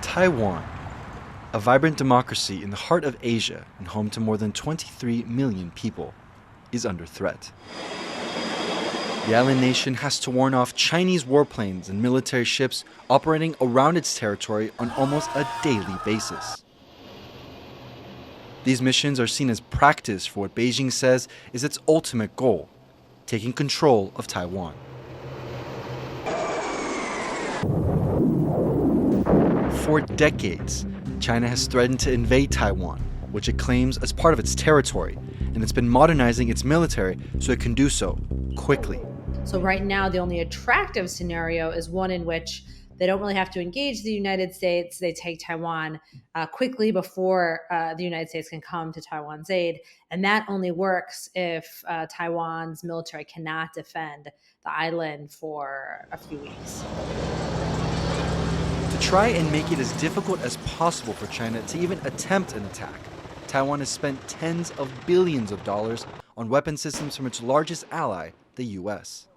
Taiwan, a vibrant democracy in the heart of Asia and home to more than 23 million people, is under threat. The island nation has to warn off Chinese warplanes and military ships operating around its territory on almost a daily basis. These missions are seen as practice for what Beijing says is its ultimate goal, taking control of Taiwan. For decades, China has threatened to invade Taiwan, which it claims as part of its territory, and it's been modernizing its military so it can do so quickly. So right now, the only attractive scenario is one in which they don't really have to engage the United States. They take Taiwan quickly before the United States can come to Taiwan's aid. And that only works if Taiwan's military cannot defend the island for a few weeks. To try and make it as difficult as possible for China to even attempt an attack, Taiwan has spent tens of billions of dollars on weapon systems from its largest ally, the US.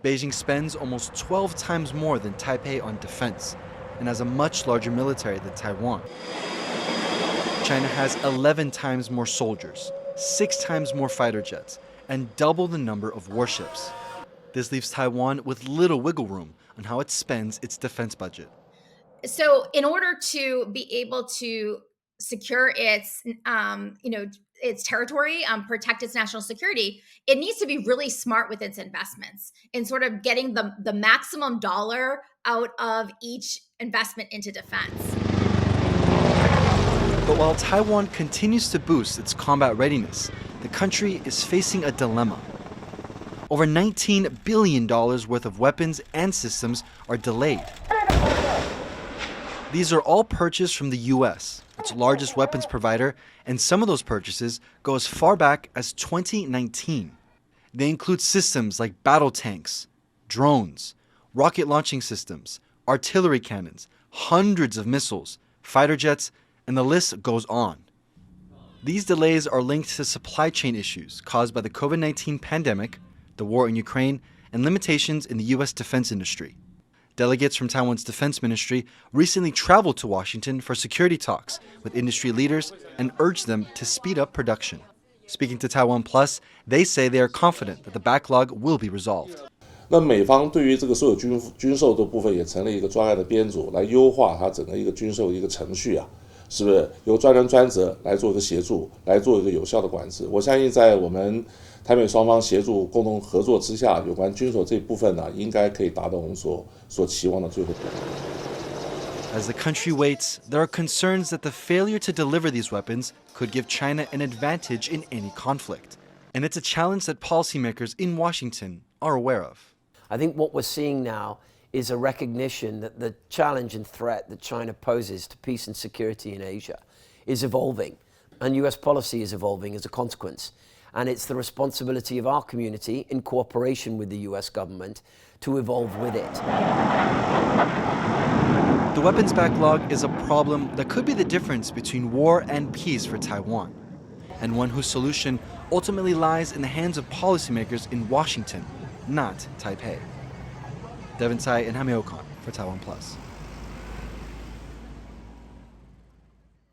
Beijing spends almost 12 times more than Taipei on defense and has a much larger military than Taiwan. China has 11 times more soldiers, 6 times more fighter jets, and double the number of warships. This leaves Taiwan with little wiggle room on how it spends its defense budget. So in order to be able to secure its, its territory, protect its national security, it needs to be really smart with its investments in sort of getting the maximum dollar out of each investment into defense. But while Taiwan continues to boost its combat readiness, the country is facing a dilemma. Over $19 billion worth of weapons and systems are delayed. These are all purchased from the US, its largest weapons provider, and some of those purchases go as far back as 2019. They include systems like battle tanks, drones, rocket launching systems, artillery cannons, hundreds of missiles, fighter jets, and the list goes on. These delays are linked to supply chain issues caused by the COVID-19 pandemic, the war in Ukraine, and limitations in the US defense industry. Delegates from Taiwan's defense ministry recently traveled to Washington for security talks with industry leaders and urged them to speed up production. Speaking to TaiwanPlus, they say they are confident that the backlog will be resolved. 那美方对于这个所有军售的部分也成立一个专案的编组，来优化它整个一个军售的一个程序啊，是不是由专人专责来做一个协助，来做一个有效的管制？我相信在我们台美双方协助共同合作之下，有关军售这一部分呢，应该可以达到我们所期望的最后目的。 As the country waits, there are concerns that the failure to deliver these weapons could give China an advantage in any conflict. And it's a challenge that policymakers in Washington are aware of. I think what we're seeing now is a recognition that the challenge and threat that China poses to peace and security in Asia is evolving, and US policy is evolving as a consequence. And it's the responsibility of our community, in cooperation with the US government, to evolve with it. The weapons backlog is a problem that could be the difference between war and peace for Taiwan, and one whose solution ultimately lies in the hands of policymakers in Washington, not Taipei. Devin, Tsai, and Jaime Ocon for TaiwanPlus.